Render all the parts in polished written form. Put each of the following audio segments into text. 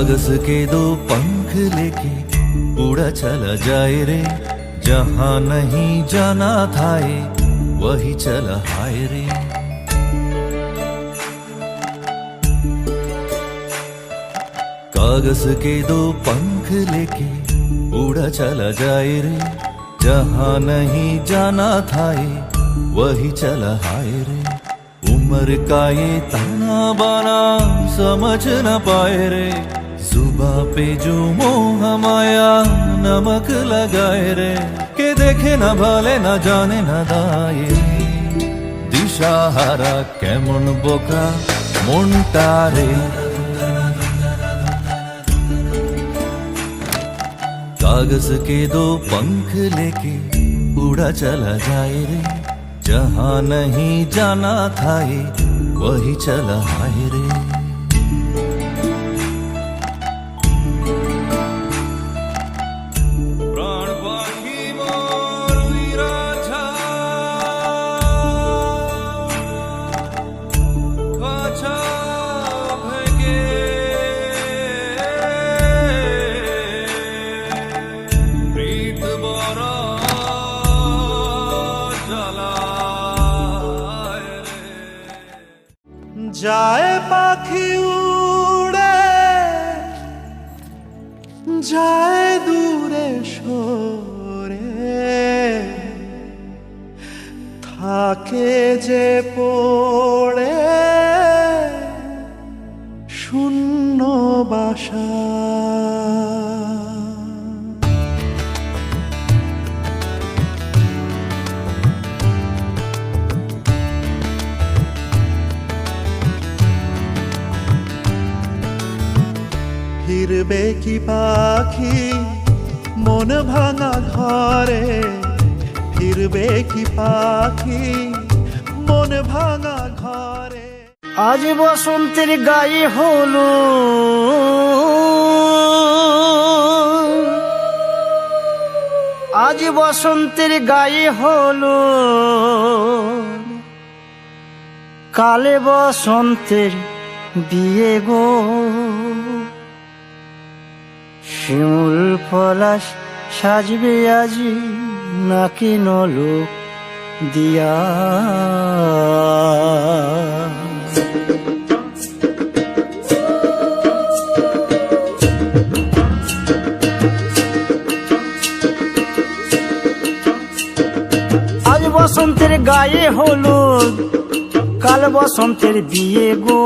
कागज के दो पंख लेके उड़ा चला जाए रे, जहां नहीं जाना था ये वही चला हाय रे। कागज के दो पंख लेके उड़ा चला जाए रे, जहां नहीं जाना था ये वही चला हाय रे। उम्र का ये ताना बाना समझ न पाए रे, जुबा पे जो मोह माया नमक लगाए रे। के देखे न भाले न जाने न दाये, दिशाहारा केमन बोका मोनटा रे। कागज के दो पंख लेके उड़ा चला जाए रे, जहां नहीं जाना था ये वही चला हाय रे। प्राण पाखी मोर उइरा छा, काछा भेगे प्रीत बरा যায় পাখি উড়ে যায় দূরে সরে, থাকে যে পড়ে শূন্য বাসা। ফিরবে কি পাখি মন ভাঙা ঘরে, ফিরবে কি পাখি মন ভাঙা ঘরে। আজ বসন্তের গায়ে হলো আজ বসন্তের গায়ে হলো, কালে বসন্তের বিয়ে গো। শিমুল পলাশ সাজবে আজি নাকি নলোক দিয়া। আজ বসন্তের গায়ে হলুদ, কাল বসন্তের বিয়ে গো।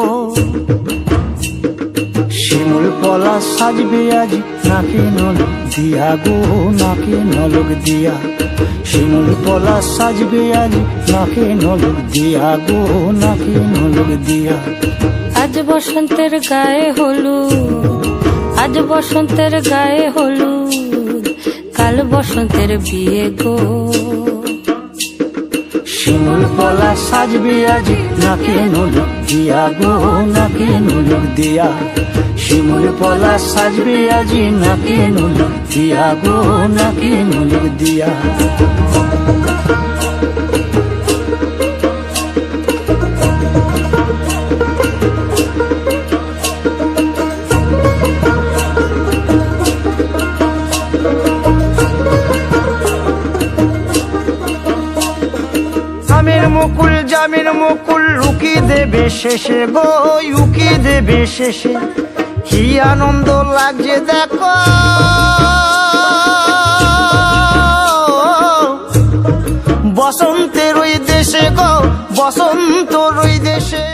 শিমুল পলাশ সাজবে আজি নাকি নলোক দিয়া গো, নাকি নলোক দিয়া। শিমুল পলাশ সাজবে আজি নাকি নলোক দিয়া গো, নাকি নলোক দিয়া। আজ বসন্তের গায়ে হলুদ, আজ বসন্তের গায়ে হলুদ, কাল বসন্তের বিয়ে গো। শিমুল পলাশ সাজবে আজি নাকি নলোক দিয়া গো, নাকি নলোক দিয়া। শিমুল পলাশ সাজবে আজি নাকি নলোক দিয়া গো, নাকি নলোক দিয়া। মুকুল জামিন মুকুল লুকি দেবে শেষে গো, উকি দেবে শেষে। কি আনন্দ লাগছে দেখো, বসন্তের ওই দেশে গো, বসন্তর ওই দেশে।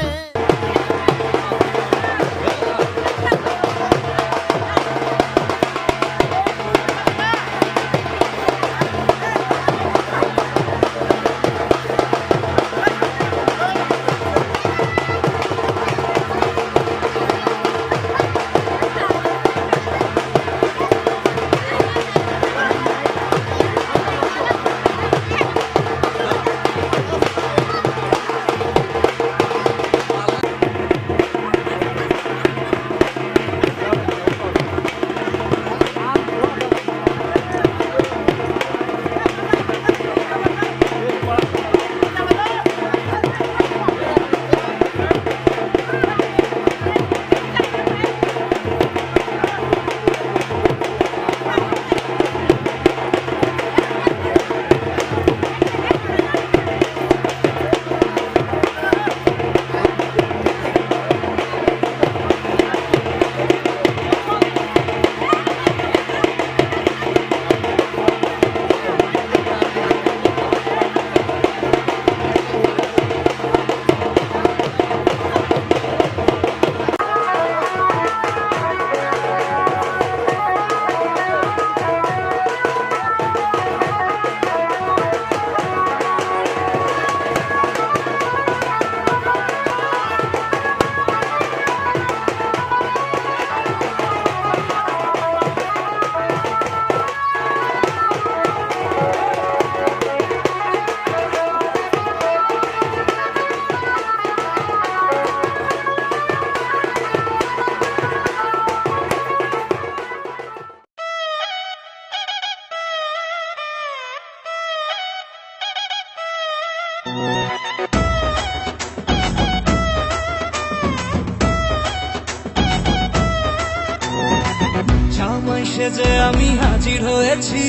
সেজে আমি হাজির হয়েছি,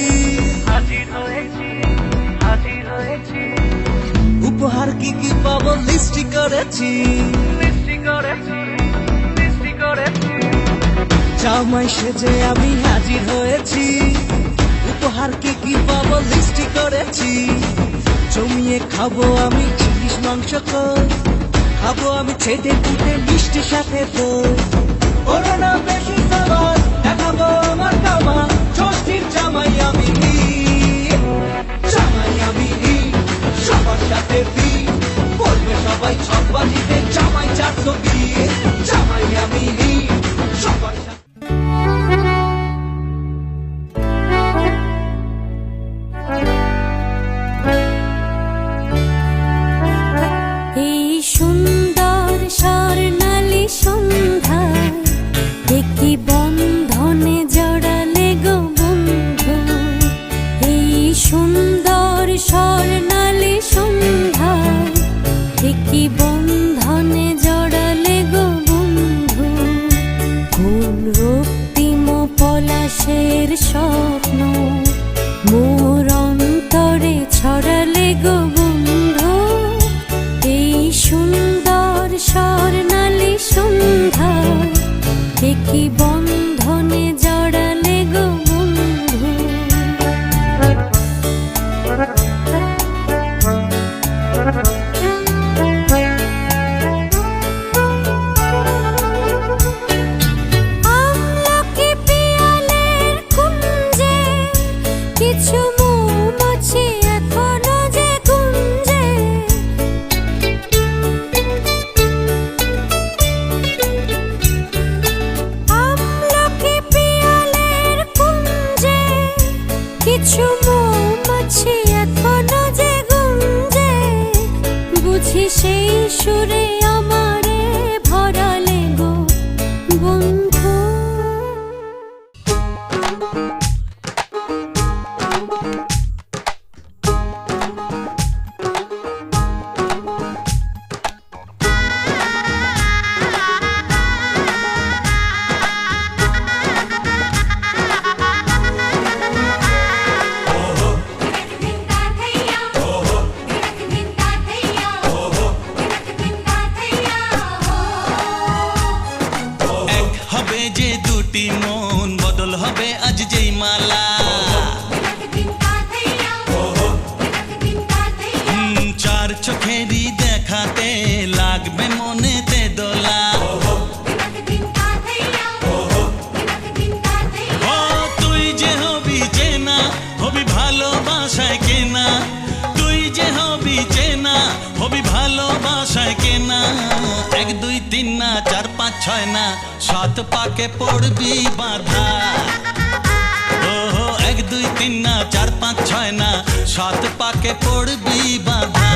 উপহার কি কি পাবো লিস্টি করেছি, জামাই সেজে আমি হাজির হয়েছি, উপহার কি কি পাবো লিস্টি করেছি। জমিয়ে খাবো আমি ইলিশ মাংস কই, খাবো আমি ছেটে পুটে মিষ্টি সাথে দই। ওরা না বেশি খাবার দেখাবো আমার কামা, ষষ্ঠীর জামাই আমি, জামাই আমি সবার সাথে বলবে সবাই ছক বাজিতে জামাই 420, জামাই আমি সবার সাথে। এই সুন্দর স্বর্ণালী সন্ধ্যায় একটি বন্ধনে জড়ালে গো বন্ধু। এই সুন্দর স্বর্ণালী সন্ধ্যায় একটি বন্ধনে জড়ালে গো বন্ধু। কোন রক্তিম পলাশের স্বপ্ন মোর অন্তরে ছড়ালে গো বন্ধু। এই সুন্দর স্বর্ণালী সন্ধ্যায় একটি বন্ধনে জড়ালে গো বন্ধু। আমলকি পিয়ালের কুঞ্জে কিছু মৌমাছি এখনো যে গুঞ্জে। আমলকি পিয়ালের কুঞ্জে কিছু মৌমাছি এখনো যে গুঞ্জে। বুঝি সেই সুরে আমারে ভরালে গো বন্ধু। এক হবে যে দুটি মন, বদল হবে আজ যেই মালা। চার চোখেরই দেখাতে লাগবে মনেতে দোলা। ও তুই যে হবি চেনা, হবি ভালোবাসায় কেনা। তুই যে হবি চেনা, হবি ভালোবাসায় কেনা। 1 2 3 না 4 5 6 না 7 পাকে পড়বি বাঁধা। ওহো 1 2 3 না 4 5 6 না 7 পাকে পড়বি বাঁধা।